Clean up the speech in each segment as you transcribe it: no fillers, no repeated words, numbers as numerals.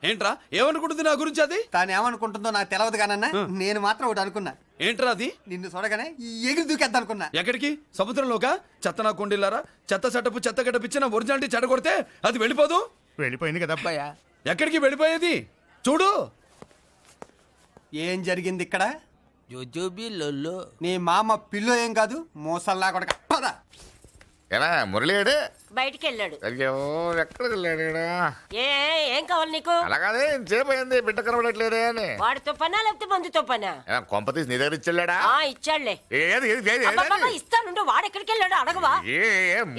ఏంట్రా ఏమనుకుంటుంది నా గురించి అది? తాను ఏమనుకుంటుందో నాకు తెలియదు కానన్నా నేను మాత్రం ఒకటి అనుకున్నా. ఏంట్రా అది? నిన్ను చూడగానే ఎగిరి దూకేద్దాం అనుకున్నా. ఎక్కడికి? సముద్రంలోకా? చెత్త నా కొండిల్లారా, చెత్త సెటపు చెత్త గడపిచ్చిన ఒరిజినాలిటీ చెడగొడితే అది వెళ్ళిపోదు. వెళ్ళిపోయింది కదా అబ్బాయా. ఎక్కడికి వెళ్ళిపోయేది? చూడు ఏం జరిగింది ఇక్కడ. జోజోబీ లొల్లో నీ మామ పిల్లో ఏం కాదు, మోసల్లా కొడక. పద. ఎలా మురళీడు బయటికి వెళ్ళాడు. అయ్యో ఎక్కడికి వెళ్ళాడు ఈడ? ఏం కావాలి నీకు? అలాగే సేపు అయింది బిడ్డ కనబడట్లేదే అని. వాడితో పనా లేకపోతే మందుతో పనా? కొంప తీసి నీ దగ్గర ఇచ్చాడా? ఇచ్చాడులే. ఏది ఏది ఏది అబ్బబ్బబ్బ, ఇస్తానుండు. వాడు ఎక్కడికి వెళ్ళాడు అడగవా?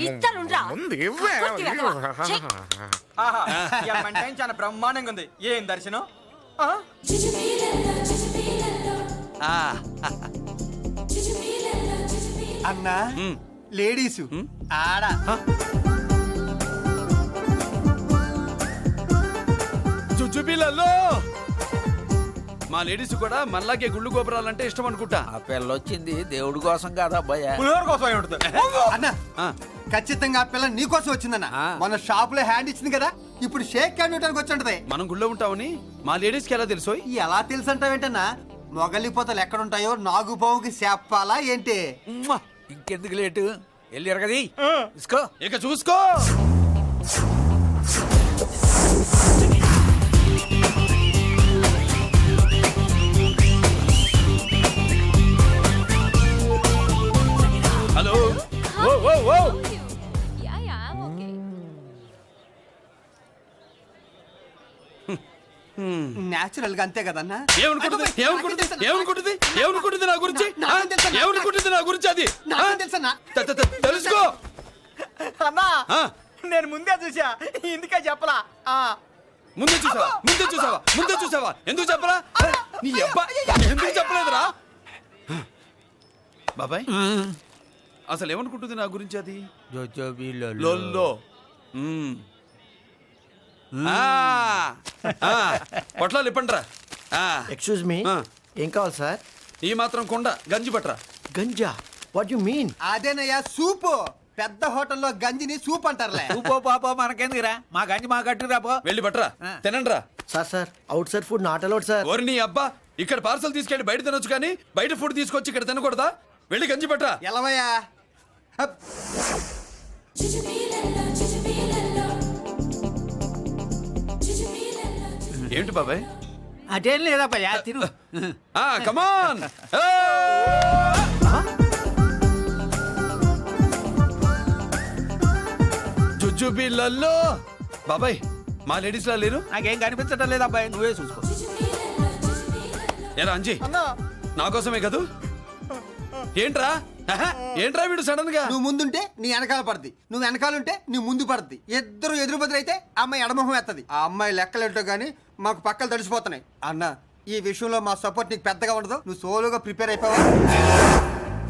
ఇస్తానుండ్రా. ముందు ఇవ్వే. కొట్టి వెతవా. ఛీ. చాలా బ్రహ్మాండంగా ఉంది. ఏం దర్శనం. అన్నా లేడీసు ఆడ చుచ్చుపిల్లల్లో మా లేడీస్ కూడా మనలాగే గుళ్ళు గోపురాలంటే ఇష్టం అనుకుంటా. ఆ పిల్ల వచ్చింది దేవుడి కోసం కాదు అబ్బాయా, పులిహోర కోసం ఉంటుంది. అన్నా ఖచ్చితంగా ఆ పిల్ల నీకోసం వచ్చిందన్న. మన షాప్ లో హ్యాండ్ ఇచ్చింది కదా, ఇప్పుడు షేక్ హ్యాండ్ ఇవ్వడానికి వచ్చి ఉంటది. మనం గుళ్ళో ఉంటామని మా లేడీస్ కి ఎలా తెలుసు? ఎలా తెలుసు అంటావేంటన్నా? మొగలిపోతలు ఎక్కడుంటాయో నాగుబావుకి చెప్పాలా ఏంటి? ఇంకెందుకు లేటు, వెళ్ళారు కదా తీసుకో. ఇక చూసుకో. హలో. ఓ ఓ ఓ నేచురల్ గా అంతే కదన్నా. ఏమనుకుంటుంది నా గురించి? ఏమనుకుంటుంది నా గురించి? అది తెలుసన్నా. తెలుసుకో. అన్నా నేను ముందే చూసా, ఇందుకే చెప్పలా. ముందే చూసావా? ఎందుకు చెప్పరా? నీ అబ్బా ఎందుకు చెప్పలేదురా? బాబాయ్ అసలు ఏమనుకుంటుంది నా గురించి? అది జోజోబీ లొల్లో. పొట్లాలు ఇప్పండ్రా. ఎక్స్క్యూజ్ మీ, ఏం కావాలి సార్? ఈ మాత్రం కొండ గంజి పట్రా. గంజా? What you mean? అదేనయ్యా సూపు. పెద్ద హోటల్లో గంజిని సూప్ అంటారులే. ఊపో పాపో మనకెందుకురా, మా గంజి మా కట్టు రాపో. వెళ్ళి పట్రా, తినండ్రా. Sir outside food not allowed sir. ఓరి నీ అబ్బా, ఇక్కడ పార్సల్ తీసుకెళ్ళి బయట తినొచ్చు కానీ బయట ఫుడ్ తీసుకొచ్చి ఇక్కడ తినకూడదా? వెళ్ళి గంజి పట్రా. ఎలవయ్యా. ఏంటి బాబాయ్? అదేం లేదబ్బా, తిను. కమాన్. జుజుబిళ్ళల్లో బాబాయ్ మా లేడీస్ లా లేరు. నాకేం కనిపించడం లేదు అబ్బాయి, నువ్వే చూసుకో. ఏరా అంజీ, నా కోసమే కదూ? ఏంట్రా వీడు సడన్ గా? నువ్వు ముందుంటే నీ వెనకాల పడుద్ది, నువ్వు వెనకాలంటే నీ ముందు పడుద్ది. ఇద్దరు ఎదురు బదులైతే అమ్మాయి ఎడమొహం ఎత్తది. ఆ అమ్మాయి లెక్కలేంటో గానీ మాకు పక్కలు తడిసిపోతున్నాయి. అన్న ఈ విషయంలో మా సపోర్ట్ నీకు పెద్దగా ఉండదు. నువ్వు సోలోగా ప్రిపేర్ అయిపోవా?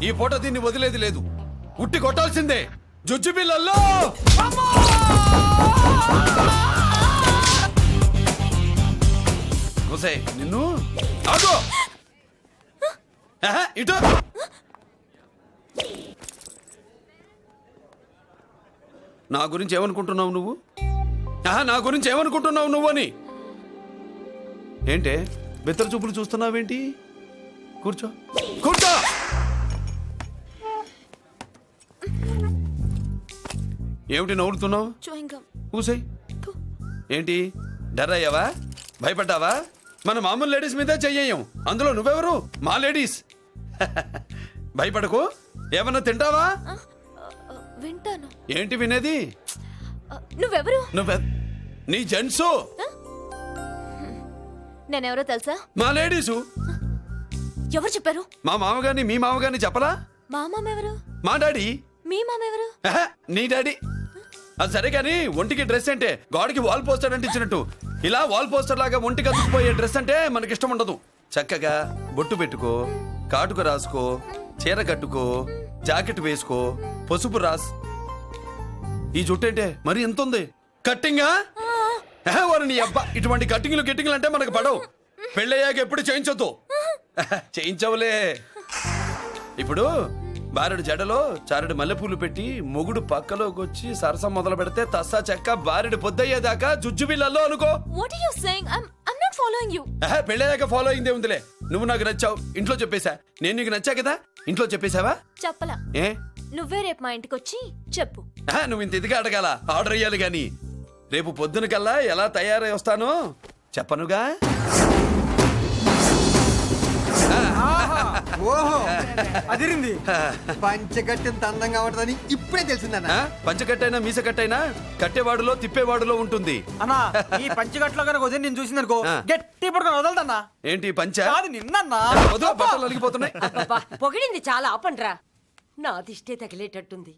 ఈ పూట దీన్ని వదిలేది లేదు, ఉట్టి కొట్టాల్సిందే. జుజుబిళ్ళల్లో నిన్ను ఆగో. ఇటు నా గురించి ఏమనుకుంటున్నావు నువ్వు? నా గురించి ఏమనుకుంటున్నావు నువ్వు అని. ఏంటే బెత్తర చూపులు చూస్తున్నావేంటి? కూర్చో. ఏమిటి నవ్వుతున్నావు? కూసై. ఏంటి డర్ అయ్యావా? భయపడ్డావా? మన మామూలు లేడీస్ మీద చెయ్యం, అందులో నువ్వెవరు? మా లేడీస్. భయపడకు. ఏమన్నా తింటావా? వింటాను. ఏంటి వినేది? నువ్వెవరు? నీ జెంట్సు. నేనెవరో తెలుసా? మా లేడీసు. ఎవరు చెప్పారు? మా మామగారిని మీ మామగారిని చెప్పలా? మా మామ ఎవరు? మా డాడీ. మీ మామ ఎవరు? నీ డాడీ. అది సరే కానీ ఒంటికి డ్రెస్ అంటే గోడకి వాల్ పోస్టర్ అంటే ఇచ్చినట్టు ఇలా వాల్ పోస్టర్ లాగా ఒంటికి అతుక్కుపోయే డ్రెస్ అంటే మనకి ఇష్టం ఉండదు. చక్కగా బొట్టు పెట్టుకో, కాటుక రాసుకో, చీర కట్టుకో, జాకెట్ వేసుకో, పసుపు రాస్. ఈ జుట్టు అంటే మరి ఎంత ఉంది? కట్టింగా? వారు నీ అబ్బా, ఇటువంటి కట్టింగ్లు గిట్టింగ్లు అంటే మనకు పడవు. పెళ్ళయ్యాక ఎప్పుడు చేయించొద్దు. చేయించవులే. ఇప్పుడు బారెడు జడలో చారెడు మల్లెపూలు పెట్టి మొగుడు పక్కలోకి వచ్చి సరసం మొదలు పెడితే తస్సా చెక్క బారెడు పొద్దయ్యేదాకా జుజ్జు బిళ్ళల్లో అనుకో. What are you saying? I'm not following you. పెళ్ళయ్యాక ఫాలో అయిందే ఉందిలే. నువ్వు నాకు నచ్చావు, ఇంట్లో చెప్పేశా. నేను నీకు నచ్చా కదా, ఇంట్లో చెప్పేశావా? చెప్పలా. ఏ నువ్వే రేపు మా ఇంటికి వచ్చి చెప్పు. నువ్వు ఇంత ఇదిగా అడగాల, ఆర్డర్ అయ్యాలి గాని. రేపు పొద్దున కల్లా ఎలా తయారై వస్తానో చెప్పనుగా. ఓహో అదిరింది. పంచగట్టెంత అందంగా ఉంటుందని ఇప్పుడే తెలిసిందన్న. పంచకట్టైనా మీసకట్టైనా కట్టేవాడులో తిప్పేవాడులో ఉంటుంది. అన్నా ఈ పంచగట్లో కనుక వదిలి నేను చూసింది అనుకో ఆ. గట్టి పడుకొని వదలదన్నా. ఏంటి పంచ? కాదు నిన్నన్నా. వదిలో బట్టలు అలిగిపోతున్నాయి. అబ్బబ్బా, పొగిడింది చాలా ఆపండ్రా. నా దిష్టే తగిలేటట్టుంది.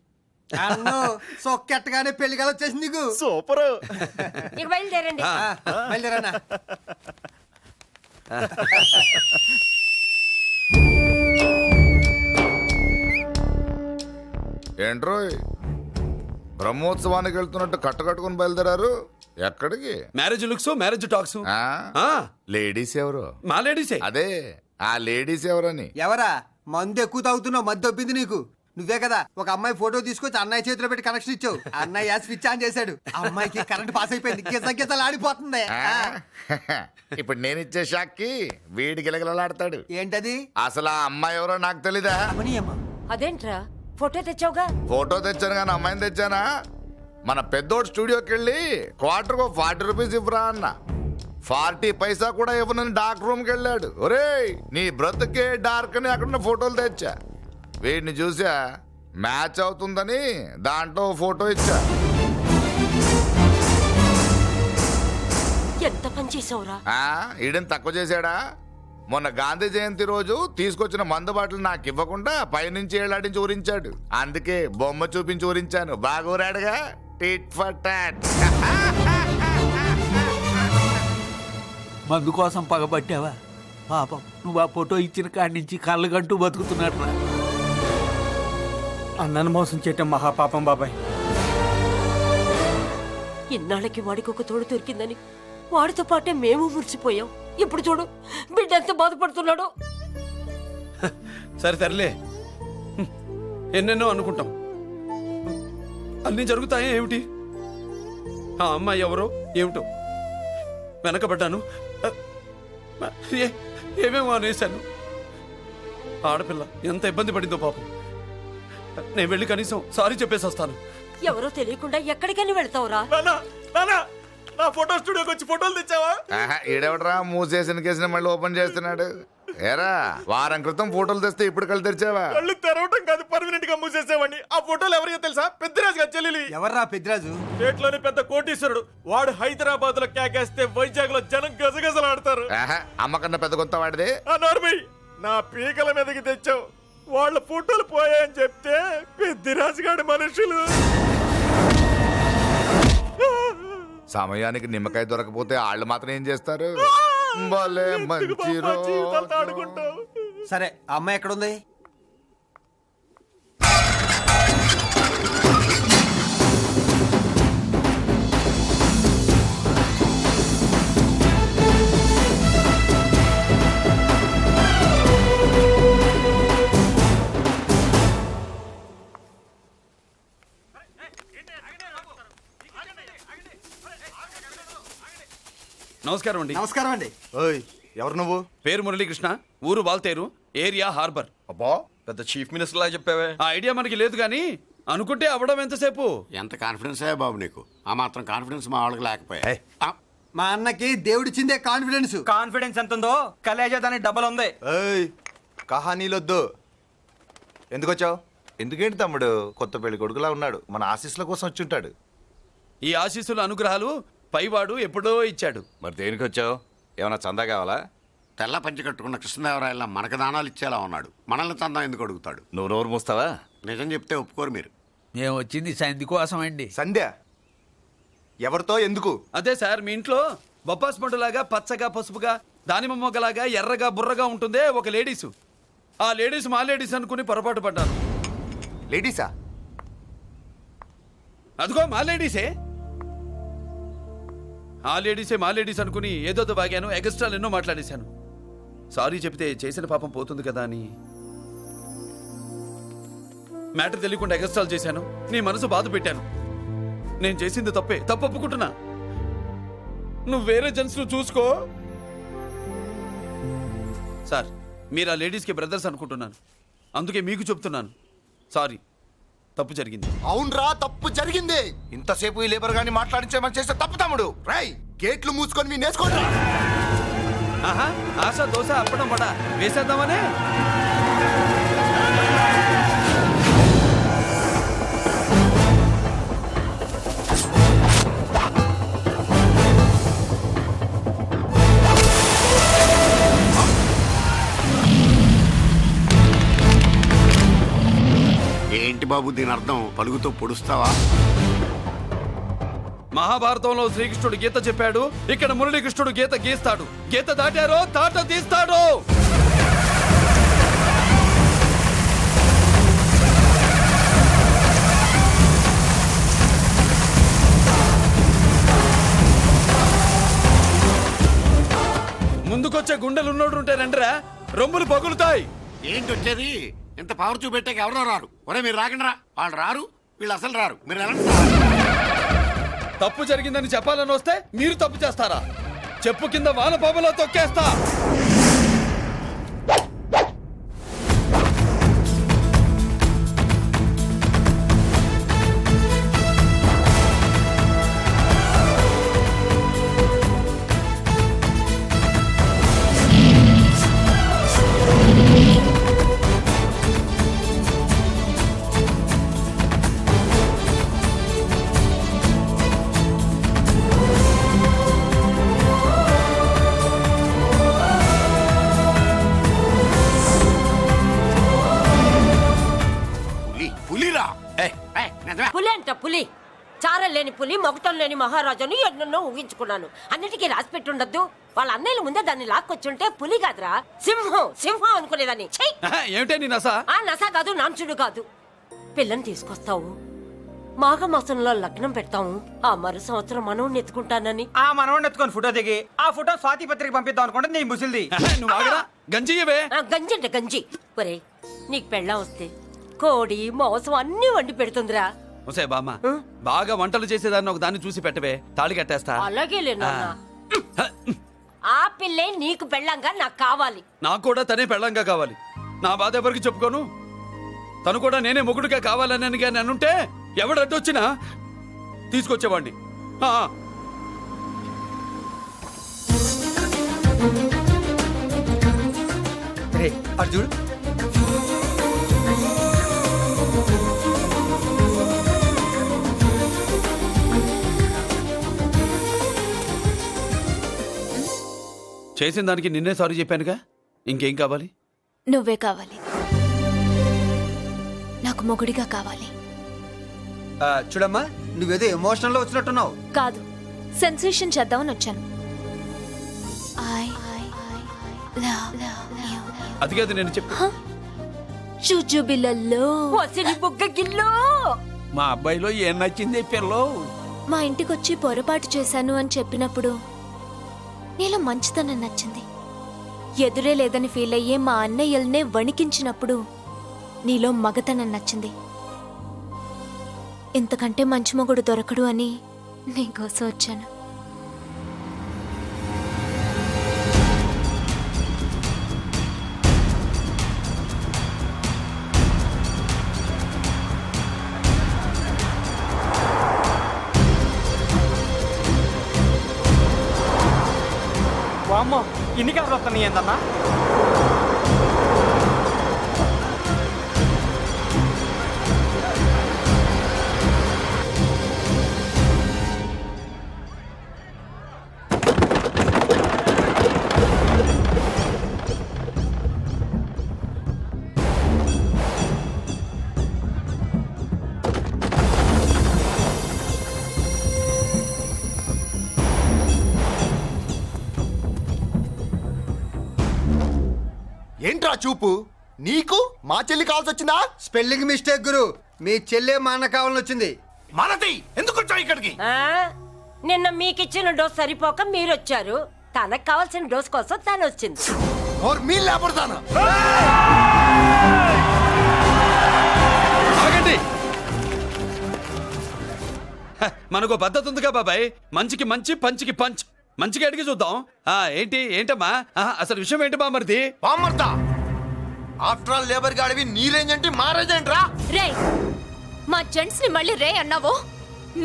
అన్ను సొక్కెట్టగానే పెళ్లి కల వచ్చేసింది నీకు. సూపర్. ఇక బయలుదేరండి. బయలుదేరన్నా. ఏంట్రోయ్ బ్రహ్మోత్సవానికి వెళ్తున్నట్టు కట్టుకొని బయలుదేరారు? ఎక్కడికి? Marriage looks, marriage talks. ఆ? లేడీస్ ఎవరు? మా లేడీసే. అదే ఆ లేడీస్ ఎవరని. ఎవరా? మందు ఎక్కువ తాగుతున్నావు, మధ్య దొబ్బింది నీకు. నువ్వే కదా ఒక అమ్మాయి ఫోటో తీసుకొచ్చి అన్నయ్య చేతిలో పెట్టి కనెక్షన్ ఇచ్చావు. అన్నయ్య స్విచ్ ఆన్ చేశాడు, అమ్మాయికి కరెంట్ పాస్ అయిపోయింది, గిజగిజలు ఆడిపోతుంది. ఇప్పుడు నేను ఇచ్చే షాక్కి వీడి గిలగిలలాడతాడు. ఏంటది? అసలు ఆ అమ్మాయి ఎవరో నాకు తెలీదా? అమ్మనియమ్మ. అదేంట్రా ఫోటో తెచ్చావుగా? ఫోటో తెచ్చాను కానీ అమ్మాయిని తెచ్చానా? మన పెద్దోడు స్టూడియోకి వెళ్ళి క్వార్టర్కు 40 రూపీస్ ఇవ్వరా అన్న. 40 పైసా కూడా ఇవ్వనని డార్క్ రూమ్కి వెళ్ళాడు. ఒరేయ్ నీ బ్రతుకే డార్క్ అని అక్కడ ఫోటోలు తెచ్చా. వీడిని చూసా మ్యాచ్ అవుతుందని దాంట్లో ఫోటో ఇచ్చా. ఎంత పని చేసావురా? ఈడని తక్కువ చేశాడా? మొన్న గాంధీ జయంతి రోజు తీసుకొచ్చిన మందు బాటలు నాకు ఇవ్వకుండా పైనుంచి ఏళ్ళాడించి ఊరించాడు. అందుకే బొమ్మ చూపించి ఊరించాను. బాగా ఊరాడుగా. Tit for tat. మందు కోసం పగబట్టావా? పాపం నువ్వు ఆ ఫోటో ఇచ్చిన కాడి నుంచి కళ్ళు గంటూ బతుకుతున్నాడు రా. అన్నను మోసం చేయటం మహాపాపం బాబాయ్. ఇన్నాళ్ళకి వాడికి ఒక తోడు దొరికిందని వాడితో పాటే మేము మురిసిపోయాం. ఇప్పుడు చూడు బిడ్డ ఎంత బాధపడుతున్నాడో. సరే తరలే, ఎన్నెన్నో అనుకుంటాం, అన్నీ జరుగుతాయా ఏమిటి? ఆ అమ్మాయి ఎవరో ఏమిటో వెనకబడ్డాను, ఏమేమో అనేశాను. ఆడపిల్ల ఎంత ఇబ్బంది పడిందో పాపం. నేను వెళ్ళి కనీసం సారీ చెప్పేసి వస్తాను. ఎవరో తెలియకుండా ఎక్కడికని వెళ్తావురా? నా ఫోటో స్టూడియోకి వచ్చి ఫోటోలు తెచ్చావా? ఈడెవడరా మూసేసిన కేసుని మళ్ళీ ఓపెన్ చేస్తున్నాడు? ఏరా వారం క్రితం ఫోటోలు తెస్తే ఇప్పుడు కళ్ళు తెరిచావా? కళ్ళు తెరవటం కాదు, పర్మనెంట్ గా మూసేసేవాడిని. ఆ ఫోటోలు ఎవరికో తెలుసా? పెద్దరాజు గారి చెల్లెలి. ఎవర్రా పెద్దరాజు? స్టేట్లోని పెద్ద కోటీశ్వరుడు. వాడు హైదరాబాద్ లో కేకేస్తే వైజాగ్ లో జనం గజగజలాడతారు. అమ్మకన్నా పెద్ద కొంత వాడిదే. ఆ నార్మల్ నా పీకల మీదకి తెచ్చావు. వాళ్ళ ఫోటోలు పోయాయని చెప్తే పెద్దిరాజు గారి మనుషులు. సమయానికి నిమ్మకాయ దొరకపోతే వాళ్ళు మాత్రం ఏం చేస్తారు? భలే మంచి రోజు. ఆడుకుంటావు. సరే ఆ అమ్మాయి ఎక్కడుంది? నమస్కారం అండి. నమస్కారం అండి. ఓయ్ ఎవరు నువ్వు? పేరు మురళీకృష్ణ, ఊరు వాల్తేరు, ఏరియా హార్బర్. అబ్బా పెద్ద చీఫ్ మినిస్టర్ లా చెప్పావే. ఆ ఐడియా మనకి లేదు కానీ అనుకుంటే అవ్వడం ఎంతసేపు? ఎంత కాన్ఫిడెన్స్ అయ్యా బాబు నీకు? ఆ మాత్రం కాన్ఫిడెన్స్ మా వాళ్ళకి లేకపోయా? మా అన్నకి దేవుడిచ్చిందే కాన్ఫిడెన్స్. కాన్ఫిడెన్స్ ఎంత ఉందో కలేజా దాని డబల్ ఉంది. ఏయ్ కహానీలొద్దు. ఎందుకు వచ్చావు? ఎందుకేంటి తమ్ముడు కొత్త పెళ్లి కొడుకులా ఉన్నాడు, మన ఆశీస్సుల కోసం వచ్చి ఉంటాడు. ఈ ఆశీస్సుల అనుగ్రహాలు పైవాడు ఎప్పుడో ఇచ్చాడు. మరి దేనికి వచ్చావు? ఏమైనా చందా కావాలా? తెల్ల పంచి కట్టుకున్న కృష్ణదేవరాయల మనకు దానాలు ఇచ్చేలా ఉన్నాడు. మనల్ని చందా ఎందుకు అడుగుతాడు? నువ్వు నోరు మూస్తావా? నిజం చెప్తే ఒప్పుకోరు మీరు. మేము వచ్చింది సంధి కోసం అండి. సంధ్య ఎవరితో ఎందుకు? అదే సార్, మీ ఇంట్లో బొప్పాస్ పండులాగా పచ్చగా పసుపుగా దానిమ్మ మొగ్గలాగా ఎర్రగా బుర్రగా ఉంటుందే ఒక లేడీసు. ఆ లేడీస్ మా లేడీస్ అనుకుని పొరపాటు పడ్డాను. లేడీసా? అదిగో మా లేడీసే. ఆ లేడీసే మా లేడీస్ అనుకుని ఏదో బాగాను, ఎగస్ట్రాలు ఎన్నో మాట్లాడేశాను. సారీ చెప్తే చేసిన పాపం పోతుంది కదా అని. మ్యాటర్ తెలియకుండా ఎగస్ట్రాల్ చేశాను, నీ మనసు బాధ పెట్టాను. నేను చేసింది తప్పే, తప్పు ఒప్పుకుంటున్నా. నువ్వు వేరే జెంట్స్ ను చూసుకో. సార్, మీరు ఆ లేడీస్కి బ్రదర్స్ అనుకుంటున్నాను, అందుకే మీకు చెప్తున్నాను. సారీ, తప్పు జరిగింది. అవునరా, తప్పు జరిగింది. ఇంతసేపు ఈ లేబర్ గాని మాట్లాడించేమని చేస్తే తప్పు తమ్ముడు. రై, గేట్లు మూసుకొని మీ నేర్చుకోండి. ఆహా, ఆశ దోశ అప్పడం పడ వేసేద్దామనే. ఏంటి బాబు దీని అర్థం? పలుగుతో పొడుస్తావా? మహాభారతంలో శ్రీకృష్ణుడు గీత చెప్పాడు, ఇక్కడ మురళీకృష్ణుడు గీత గీస్తాడు. గీత దాటారో తాట తీస్తాడు. ముందుకొచ్చే గుండెలున్నోడు ఉంటే రండిరా, రొమ్ములు పగులుతాయి. ఏంటి వచ్చేది? ఇంత పవర్ చూపెట్టాక ఎవరో రారు. ఒరే మీరు రాకండి రా. వాళ్ళు రారు, వీళ్ళు అసలు రారు. మీరు ఎలా? తప్పు జరిగిందని చెప్పాలని వస్తే మీరు తప్పు చేస్తారా? చెప్పు కింద వానపాములా తొక్కేస్తా. పులి అంట పులి, చారం లేని పులి, మొగటం లేని మహారాజుని ఎన్నెన్నో ఊహించుకున్నాను. అన్నిటికీ రాసి పెట్టుండద్దు. వాళ్ళ అన్నయ్యల ముందే దాన్ని లాక్కొచ్చుంటే పులి కాదురా, సింహం సింహం అనుకునేదాన్ని. ఏమిటే నీ నస? ఆ నస కాదు, నాంచుడు కాదు. పిల్లని తీసుకొస్తావు, మాఘమాసంలో లగ్నం పెడతాము, ఆ మరు సంవత్సరం మనోడిని ఎత్తుకుంటానని. ఆ మనోడిని ఎత్తుకొని ఫోటో దిగి ఆ ఫోటో స్వాతి పత్రిక పంపిద్దాం అనుకుంటే నీ ముసిల్ది. నువ్వు ఆగరా, గంజియవే. గంజి అంటే గంజి. ఒరే, నీకు పెళ్ళం వస్తే కోడి మాంసం అన్ని వండి పెడుతుందిరా. ఒసే బామ్మ, బాగా వంటలు చేసేదాన్ని ఒక దాన్ని చూసి పెట్టవే, తాళి కట్టేస్తా. అలాగే లేనా? ఆ పిల్లే నీకు పెళ్ళంగా నాకు కావాలి. నాకు కూడా తనే పెళ్ళంగా కావాలి. నా బాధ ఎవరికి చెప్పుకోను. తను కూడా నేనే మొగుడుగా కావాలని కానీ అనుంటే ఎవడు అడ్డొచ్చినా తీసుకొచ్చేవాడిని. అర్జున్, చేసిన దానికి నిన్నే సారీ చెప్పానుగా, ఇంకేం కావాలి? నువ్వే కావాలి. నాకు మొగుడిగా కావాలి. చూడమ్మా, నువ్వేదో ఎమోషనల్ లో వచ్చినట్టున్నావు. కాదు, సెన్సేషన్ చేద్దామని వచ్చాను. అది కాదు నేను చెప్పు. చుజుబిలల్లో బుగ్గ గిల్లో మా అబ్బాయిలో ఏం నచ్చింది పిల్లో? మా ఇంటికొచ్చి పొరపాటు చేశాను అని చెప్పినప్పుడు నీలో మంచితనం నచ్చింది. ఎదురే లేదని ఫీల్ అయ్యే మా అన్నయ్యల్నే వణికించినప్పుడు నీలో మగతనం నచ్చింది. ఇంతకంటే మంచి మొగుడు దొరకడు అని నీకోసం వచ్చాను. వామ్మో, ఇన్ని కథలు వస్తున్నాయి ఏందన్నా? ఏంట్రా చూపు? నీకు మా చెల్లి కావాల్సి వచ్చిందా? స్పెల్లింగ్ మిస్టేక్ గురు. మీ చెల్లె మా అన్న కావాలని వచ్చింది. మనది ఎందుకు వచ్చావు ఇక్కడికి? నిన్న మీకిచ్చిన డోస్ సరిపోక మీరొచ్చారు. తనకు కావాల్సిన డోస్ కోసం తను వచ్చింది. और मील लेपड़ताना మనకు పద్ధతి ఉందిగా బాబాయ్, మంచికి మంచి పంచికి పంచ్. మంచిగా అడిగి చూద్దాం. ఏంటమ్మా అసలు విషయం ఏంటి బామర్ది? పామర్తా ఆఫ్టర్ ఆల్ లేబర్ గాడివి నీ రేంజ్ అంటే మా రేంజ్ ఏంట్రా? రే, మా జెంట్స్ ని మళ్ళీ రే అన్నావో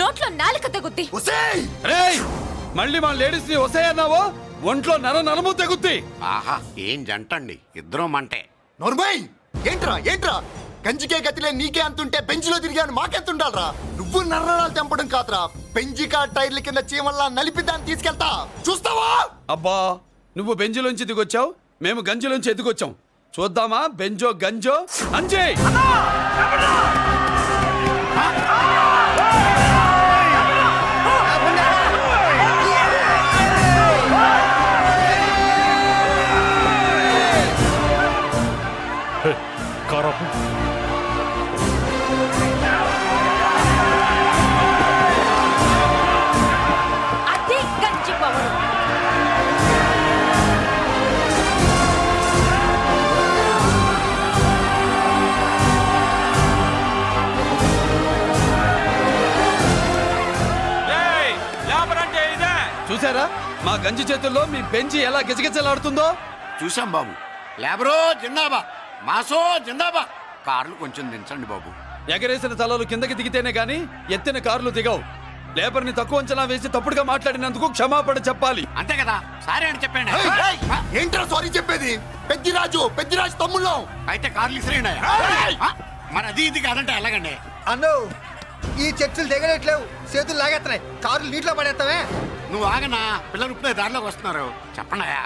నోట్లో నాలుక తగుద్ది. ఒసేయ్ రేయ్, మళ్ళీ మా లేడీస్ ని వస్తాయన్నావో ఒంట్లో నరము తెగుద్ది. ఆహా ఏం జంటండి, ఇద్దరం మంటే. నోర్మై ఏంట్రా ఏంట్రా కంచికే గతిలే నీకే అంతుంటే బెంచ్లో తిరిగాను మాకెంతుండాలరా? నువ్వు నర్రాలు తెంపడం కాదురా, బెంజికా టైర్ల కింద చీమల్లా నలిపి దాన్ని తీసుకెళ్తా చూస్తావా? అబ్బా, నువ్వు బెంజులోంచి దిగొచ్చావు, మేము గంజిలోంచి ఎదిగొచ్చాం. చూద్దామా బెంజో గంజో అంజే. అది గంజి పవరు. చూసారా మా గంజి చేతుల్లో మీ బెంచి ఎలా గిజగిజలాడుతుందో? చూసాం బాబు. లేబరో జిందాబా, మాసో జిందాబా. కార్లు కొంచెం దించండి బాబు. ఎగరేసిన తలలు కిందకి దిగితేనే గాని ఎత్తిన కార్లు దిగవు. లేబర్ ని తక్కువ అంచనా వేసి తప్పుడుగా మాట్లాడినందుకు క్షమాపణ చెప్పాలి. అంతే కదా, సారీ అని చెప్పండి. ఏంట్రా సారీ చెప్పేది? పెద్దిరాజు తమ్ముళ్ళం. అయితే కార్లు ఇసిరేయండి. మరి అది ఇది కాదంటే ఎలాగండి? అన్నో ఈ చర్చలు దిగలేట్లేవు, చేతులు లాగేస్తున్నాయి, కారులు నీటిలో పడేస్తావే. నువ్వు ఆగనా, పిల్లలు ఇప్పుడే దారిలోకి వస్తున్నారు. చెప్పండియా,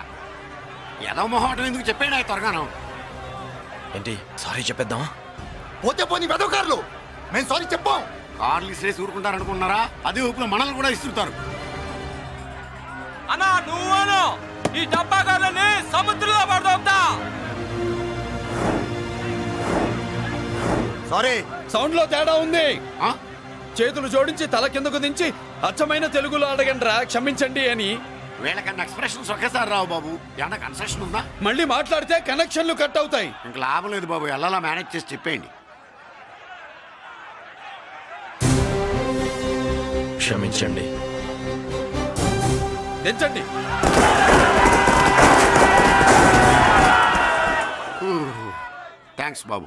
ఏదో మొహం ఎందుకు చెప్పండి త్వరగాను. ఏంటి సారీ చెప్పేద్దాం? పోతే పోనీ వెదవ కార్లు, మేము సారీ చెప్పాం. కార్లు ఇసిరేసి ఊరుకుంటారనుకున్నారా? అదే ఊపిలో మనల్ని కూడా ఇస్తుంటారు. అన్నా నువ్వు ఈ డబ్బాగాలని సముద్రంలో పడదా? సారీ సౌండ్ లో తేడా ఉంది. ఆ? చేతులు జోడించి తల కిందకు దించి అచ్చమైన తెలుగులో అడగండ్రా క్షమించండి అని. వీళ్ళకన్నా ఎక్స్ప్రెషన్స్ ఒకేసారి రావు బాబు. ఏమన్నా కన్సెషన్ ఉందా? మళ్ళీ మాట్లాడితే కనెక్షన్లు కట్ అవుతాయి. ఇంక లాభం లేదు బాబు, ఎలా మేనేజ్ చేసి చెప్పేయండి. క్షమించండి. దించండి. థ్యాంక్స్ బాబు.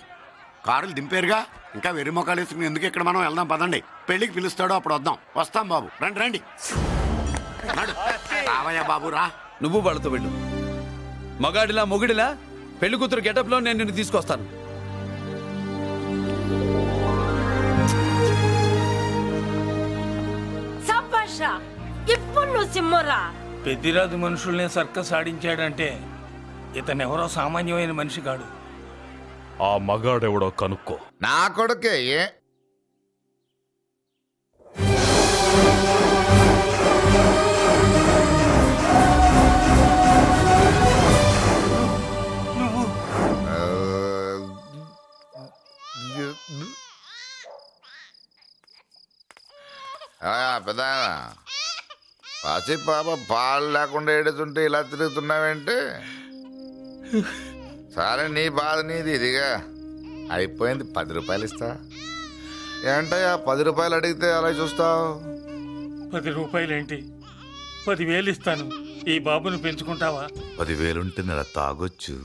కారులు దింపారుగా, ఇంకా వెర్రి మొక్కలు వేసుకుని ఎందుకు ఇక్కడ మనం వెళ్దాం పదండి. పెళ్లికి పిలుస్తాడో అప్పుడు వద్దాం. వస్తాం బాబు, రండి రండి. రావయ్యా బాబు రా. నువ్వు వాళ్ళతో వెళ్ళు. మగాడిలా మొగుడిలా పెళ్లి కూతురు గెటప్ లో నేను నిన్ను తీసుకొస్తాను. సబ్బాషా, ఇప్పుడు నువ్వు సింహరా. పెద్దిరాజు మనుషుల్ని సర్కస్ ఆడించాడంటే ఇతనెవరో సామాన్యమైన మనిషి కాడు. ఆ మగాడెవడో కనుక్కో. నా కొడుకే ఏ పెద్ద పసి పాప పాలు లేకుండా ఏడుతుంటే ఇలా తిరుగుతున్నావేంటి? సరే నీ బాధ నీది, ఇదిగా అయిపోయింది. 10 రూపాయలు ఇస్తా. ఏంటయ్యా 10 రూపాయలు అడిగితే అలా చూస్తావు? 10 రూపాయలేంటి, 10,000 ఇస్తాను. ఈ బాబుని పెంచుకుంటావా? 10,000 ఉంటే నెల తాగొచ్చు,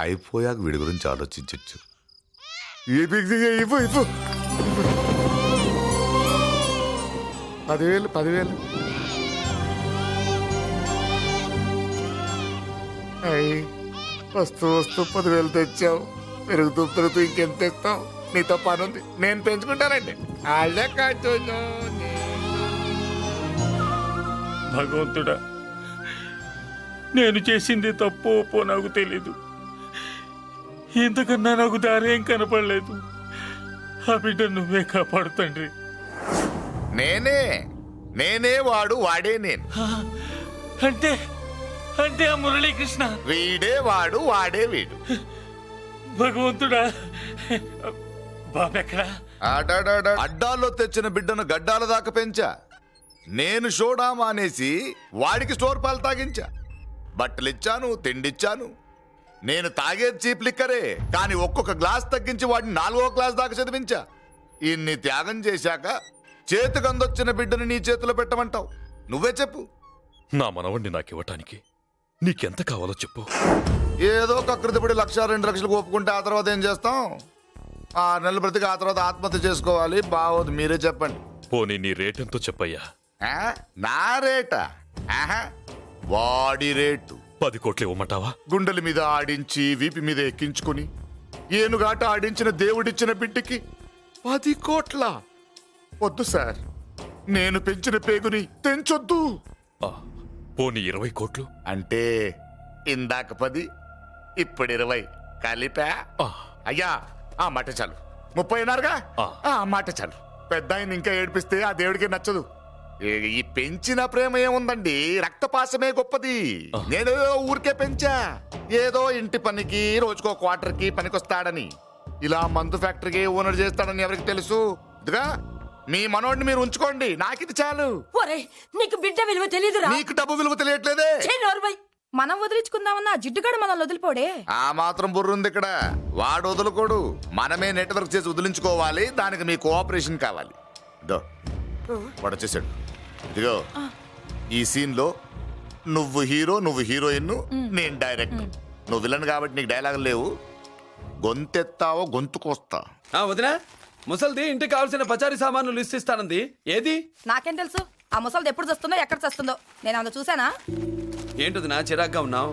అయిపోయాక వీడి గురించి ఆలోచించచ్చు. 10,000 వస్తూ 10,000 తెచ్చావు, పెరుగుతూ ఇంకెంత తెస్తావు? నీతో పనుంది, నేను పెంచుకుంటానండి. భగవంతుడా, నేను చేసింది తప్పు ఒప్పో నాకు తెలీదు. ఇంతకన్నా నాకు దారేం కనపడలేదు. ఆ బిడ్డ నువ్వే కాపాడు తండ్రి. నేనే వాడు, వాడే నేను. అంటే అంటే ఆ మురళీకృష్ణ వీడే వాడు, వాడే వీడు. భగవంతుడా, బాబెక్కడా? అడ్డాల్లో తెచ్చిన బిడ్డను గడ్డాల దాకా పెంచా. నేను షోడా మానేసి వాడికి స్టోర్ పాలు తాగించా. బట్టలిచ్చాను, తిండిచ్చాను. నేను తాగేది చీప్ లిక్కరే, కానీ ఒక్కొక్క గ్లాస్ తగ్గించి వాడిని 4వ క్లాస్ దాకా చదివించా. ఇన్ని త్యాగం చేశాక చేతికి అందొచ్చిన బిడ్డని నీ చేతిలో పెట్టమంటావు? నువ్వే చెప్పు. నా మనవణ్ణి నాకివ్వటానికి నీకెంత కావాలో చెప్పు. ఏదో కకృతిపడి 1,00,000 2 లక్షలకు ఒప్పుకుంటే ఆ తర్వాత ఏం చేస్తాం? 6 నెలలు బ్రతికి ఆ తర్వాత ఆత్మహత్య చేసుకోవాలి. బావోదు, మీరే చెప్పండి. పోనీ నీ రేటెంతో చెప్పయ్యా. ఆ? నా రేటా? ఆహా, వాడి రేటు. 10 కోట్లు ఇవ్వమంటావా? గుండెల మీద ఆడించి వీపి మీద ఎక్కించుకుని ఏనుగాట ఆడించిన దేవుడిచ్చిన బిడ్డకి 10 కోట్ల? వద్దు సార్, నేను పెంచిన పేగుని తెంచొద్దు. ఆ, పోనీ 20 కోట్లు? అంటే ఇందాక 10 ఇప్పుడు 20 కలిపా? ఆ. అయ్యా, ఆ మాట చాలు. 30 అన్నారుగా? ఆ. ఆ మాట చాలు. పెద్ద ఆయన ఇంకా ఏడిపిస్తే ఆ దేవుడికి నచ్చదు. ఈ పెంచిన ప్రేమ ఏముందండి, రక్తపాసమే గొప్పది. నేనేదో ఊరికే పెంచా, ఏదో ఇంటి పనికి రోజుకో క్వార్టర్కి పనికొస్తాడని. ఇలా మందు ఫ్యాక్టరీకి ఓనర్ చేస్తాడని ఎవరికి తెలుసు? ఇదిగా మీ మనోడిని మీరు ఉంచుకోండి, నాకిది చాలు. ఒరే నీకు బిడ్డ విలువ తెలీదురా. నీకు డబ్బు విలువ తెలియట్లేదే. మనం వదిలించుకుందామన్నా జిడ్డుగాడు మనల్ని వదిలిపోడే. ఆ మాత్రం బుర్రుంది ఇక్కడ. వాడు వదులుకోడు, మనమే నెట్వర్క్ చేసి వదిలించుకోవాలి. దానికి మీ కోఆపరేషన్ కావాలి. దో వాడు వచ్చేసాడు. ఇదిగో ఈ సీన్ లో నువ్వు హీరో, నువ్వు హీరోయిన్, నేను డైరెక్టర్. నువ్వు విలన్ కాబట్టి నీకు డైలాగులు లేవు. గొంతెత్తావో గొంతుకొస్తా. వదినా, ముసల్ది ఇంటికి కావాల్సిన పచారీ సామాన్లు లిస్ట్ ఇస్తానంది. ఏది? నాకేం తెలుసు ఆ ముసలిది ఎప్పుడు చస్తుందో ఎక్కడ చస్తుందో? నేను అందులో చూసానా? ఏంటది నా చిరాగ్గా ఉన్నావు?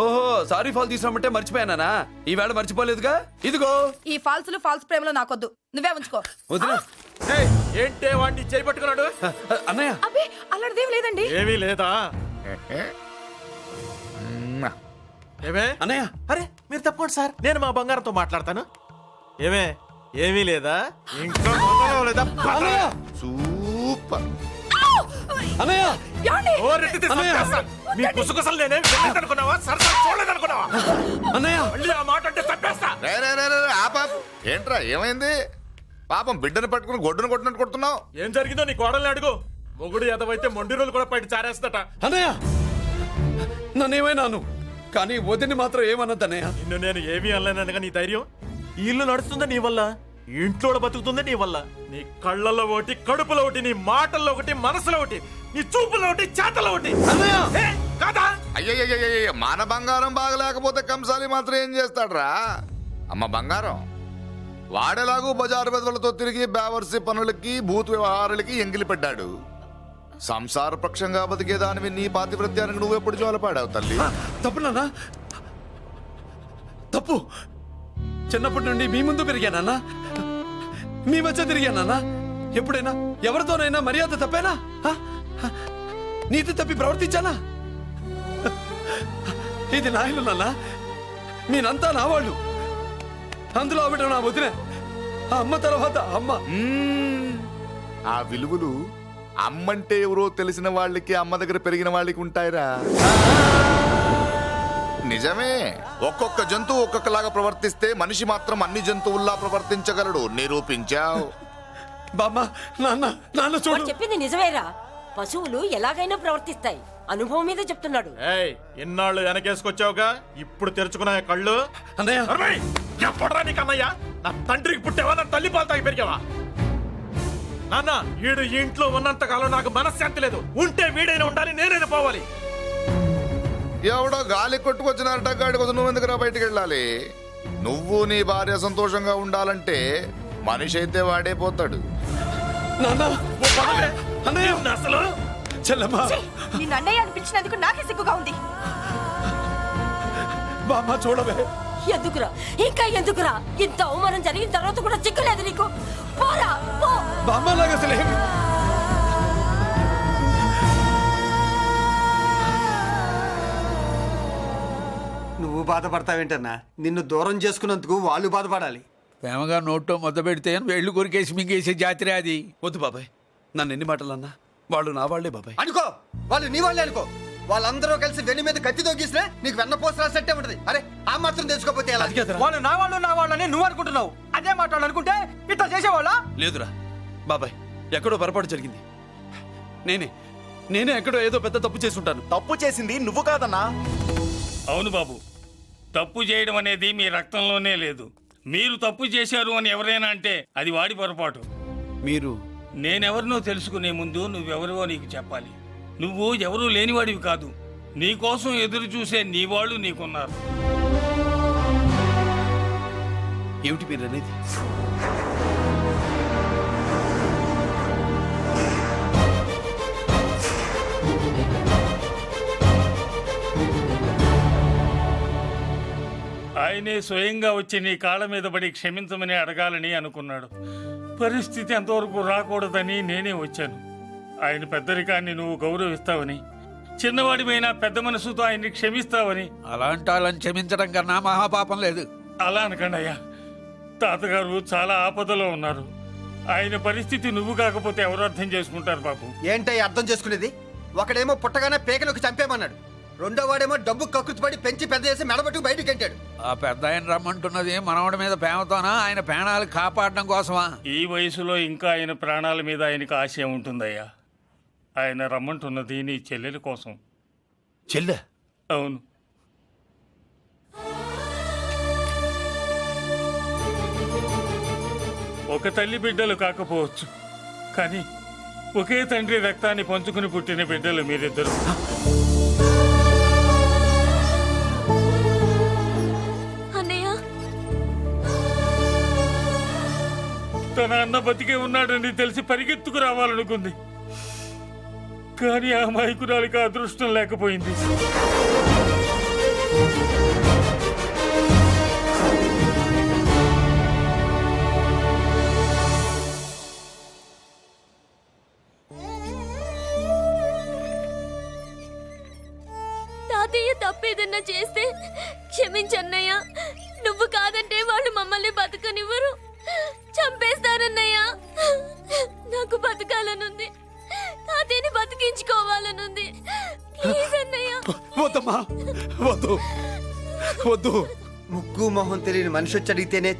ఓహో, సారీ ఫాల్ తీసుకురామంటే మర్చిపోయానా? ఈవేళ మర్చిపోలేదుగా. ఇదిగో ఈ ఫాల్స్లు ఫాల్స్ ప్రేమలు నాకొద్దు, నువ్వే ఉంచుకో. వదినా. ఏంటే వాడిని చేయి పట్టుకున్నాడు? అన్నయ్య, అబ్బే అలాంటిదేం లేదండి. ఏమీ లేదా? ఏమే అన్నయ్య, అరే మీరు తప్పకుండా సార్, నేను మా బంగారంతో మాట్లాడతాను. ఏమే ఏమీ లేదా? ఇంకా బంగారం లేదా? అన్నయ్య, సూపర్. అన్నయ్య, ఓరెత్తితే చంపేస్తాను. మీ కుసకుసలు నేనేం అనుకున్నావా? సరసా చూడలేదనుకున్నావా? అన్నయ్య, మళ్ళీ ఆ మాట అంటే చంపేస్తా. రే, రే, రే, రే, ఆపాపు. ఏంట్రా ఏమైంది? పాపం బిడ్డను పట్టుకుని గొడ్డును కొట్టినట్టు కొడుతున్నావు. ఏం జరిగిందో నీ కోడల్ని అడుగు. మొగుడు ఎదవైతే మొండి రోజులు కూడా బయట చారేస్తట. అన్నయ్య, నన్నేమైనాను కానీ వదిని మాత్రం ఏమన్నది అన్నయ్య. నిన్ను నేను ఏమీ అనలేనగా నీ ధైర్యం. ఈ ఇల్లు నడుస్తుందా నీ వల్ల, ఈ ఇంట్లో బతుకుతుందా నీ వల్ల. నీ కళ్ళల్లో ఒకటి, కడుపులో ఒకటి, నీ మాటల్లో ఒకటి, మనసులో ఒకటి, నీ చూపులో ఒకటి, చేతల్లో ఒకటి. ఏ, కాదా? అయ్యయ్యయ్యయ్య, మన బంగారం బాగలేకపోతే కంసాలి మాత్రం ఏం చేస్తాడ్రా? అమ్మ బంగారం వాడేలాగూ బజారు బెదవులతో తిరిగి బేవర్సి పనులకి భూత వ్యవహారాలకి ఎంగిలి పడ్డాడు. సంసార పక్షంగా బతికేదానివి నీ పాతివ్రత్యానికి నువ్వెప్పుడు జోలపాడావు తల్లి? తప్పు నాన్న, తప్పు. చిన్నప్పటి నుండి మీ ముందు పెరిగానన్నా, మీ మధ్య తిరిగానన్నా. ఎప్పుడైనా ఎవరితోనైనా మర్యాద తప్పేనా? నీతి తప్పి ప్రవర్తించానా? ఇది నా ఇల్లు నాన్న, మీరంతా నా వాళ్ళు. అందులో ఆవిడ నా వదిన, ఆ అమ్మ తర్వాత అమ్మ. ఆ విలువలు అమ్మంటే ఎవరో తెలిసిన వాళ్ళకి, అమ్మ దగ్గర పెరిగిన వాళ్ళకి ఉంటాయిరా. నిజమే, ఒక్కొక్క జంతువు ఒక్కొక్కలాగా ప్రవర్తిస్తే మనిషి మాత్రం అన్ని జంతువుల్లా ప్రవర్తించగలడు. నిరూపించావు. బామ్మ, నాన్న, నాన్న చూడు. చెప్పింది నిజమేరా. పశువులు ఎలాగైనా ప్రవర్తిస్తాయి. అనుభవం మీద చెప్తున్నాడు. ఏయ్, ఇన్నాళ్ళు వెనకేసుకొచ్చావుగా, ఇప్పుడు తెరుచుకున్నా కళ్ళు. అన్నయ్య, ఎప్పుడరా నీకు అన్నయ్య? నా తండ్రికి పుట్టేవా? నా తల్లి పాలు తాగి పెరిగావా? నాన్న, వీడు ఈ ఇంట్లో ఉన్నంత కాలం నాకు మనశ్శాంతి లేదు. ఉంటే వీడైనా ఉండాలి, నేనైనా పోవాలి. ఎవడో గాలి కొట్టుకొచ్చినారట, గాడి కోసం నువ్వు ఎందుకురా బయటికి వెళ్ళాలి? నువ్వు నీ భార్య సంతోషంగా ఉండాలంటే మనిషి అయితే వాడే పోతాడు. నాన్న, అన్నయ్య, అసలు చెల్లమ్మా, నిన్ను అన్నయ్య అనిపించినందుకు నాకే సిగ్గుగా ఉంది. బామ్మ చూడవే. ఎందుకురా, ఇంకా ఎందుకురా? ఇంత అవమానం జరిగిన తర్వాత కూడా చిక్కలేదు నీకు? పోరా, పో. బామ్మలాగా అసలు ఏమి నువ్వు బాధపడతావేంటన్నా? నిన్ను దూరం చేసుకున్నందుకు వాళ్ళు బాధపడాలి. ప్రేమగా నోట్లో మొద్ద పెడితే వేళ్ళు కొరికేసి మింగేసే జాతిరే అది. వద్దు బాబాయ్, నన్ను ఎన్ని మాటలు అన్నా వాళ్ళు నా వాళ్లే బాబాయ్. అనుకో, వాళ్ళు నీ వాళ్ళే అనుకో. వాళ్ళందరూ కలిసి వెన్ను మీద కత్తి తోగిసినా నీకు వెన్నపోస రాసట్టే ఉంటది. అరే ఆ మాత్రం తెలుసుకోకపోతే ఎలా? వాళ్ళు నా వాళ్ళని నువ్వు అనుకుంటున్నావు. అదే మాట్లాడు అనుకుంటే ఇట్లా చేసేవాళ్ళ? లేదురా బాబాయ్, ఎక్కడో పొరపాటు జరిగింది. నేనే ఎక్కడో ఏదో పెద్ద తప్పు చేసి ఉంటాను. తప్పు చేసింది నువ్వు కాదన్నా. అవును బాబు, తప్పు చేయడం అనేది మీ రక్తంలోనే లేదు. మీరు తప్పు చేశారు అని ఎవరైనా అంటే అది వాడి పొరపాటు. మీరు నేనెవరినో తెలుసుకునే ముందు నువ్వెవరివో నీకు చెప్పాలి. నువ్వు ఎవరూ లేనివాడివి కాదు. నీకోసం ఎదురు చూసే నీ వాళ్ళు నీకున్నారు. ఏమిటి మీరు అనేది? ఆయనే స్వయంగా వచ్చి నీ కాళ్ళ మీద పడి క్షమించమని అడగాలని అనుకున్నాడు. పరిస్థితి అంతవరకు రాకూడదని నేనే వచ్చాను. ఆయన పెద్దరికాన్ని నువ్వు గౌరవిస్తావని, చిన్నవాడిపైనా పెద్ద మనసుతో ఆయన్ని క్షమిస్తావని. అలాంటి వాళ్ళని క్షమించడం కన్నా మహాపాపం లేదు. అలా అనకండి అయ్యా. తాతగారు చాలా ఆపదలో ఉన్నారు. ఆయన పరిస్థితి నువ్వు కాకపోతే ఎవరు అర్థం చేసుకుంటారు బాబు? ఏంటయ్య అర్థం చేసుకునేది? ఒకడేమో పుట్టగానే పేకలకు చంపేమన్నాడు, రెండో వాడేమో డబ్బు కక్కుతుపడి పెంచి పెద్ద చేసి మెడబట్టుకు బయటికి గంటాడు. ఆ పెద్ద ఆయన రమ్మంటున్నది మనవడి మీద ప్రేమతోనా, ఆయన ప్రాణాలు కాపాడడం కోసమా? ఈ వయసులో ఇంకా ఆయన ప్రాణాల మీద ఆయనకు ఆశ ఉంటుందయ్యా. ఆయన రమ్మంటున్నది నీ చెల్లెల కోసం. చెల్లె? అవును. ఒక తల్లి బిడ్డలు కాకపోవచ్చు, కానీ ఒకే తండ్రి రక్తాన్ని పంచుకుని పుట్టిన బిడ్డలు మీరిద్దరు. అన్నయ్య, తన అన్న బతికే ఉన్నాడని తెలిసి పరిగెత్తుకు రావాలనుకుంది, కానీ ఆ మైకురాలికి అదృష్టం లేకపోయింది. తాతయ్య తప్పేదన్నా చేస్తే క్షమించన్నయ్య. నువ్వు కాదంటే వాళ్ళు మమ్మల్ని బతకనివ్వరు, చంపేస్తారన్నయ్య. నాకు బతకాలనుంది, తాతయ్యని బతికించుకోవాలనుంది. ప్లీజ్ అన్నయ్య. వద్దమ్మా, వద్దు వద్దు. ముక్కు మొహం తెలియని మనిషి వచ్చి అడిగితేనే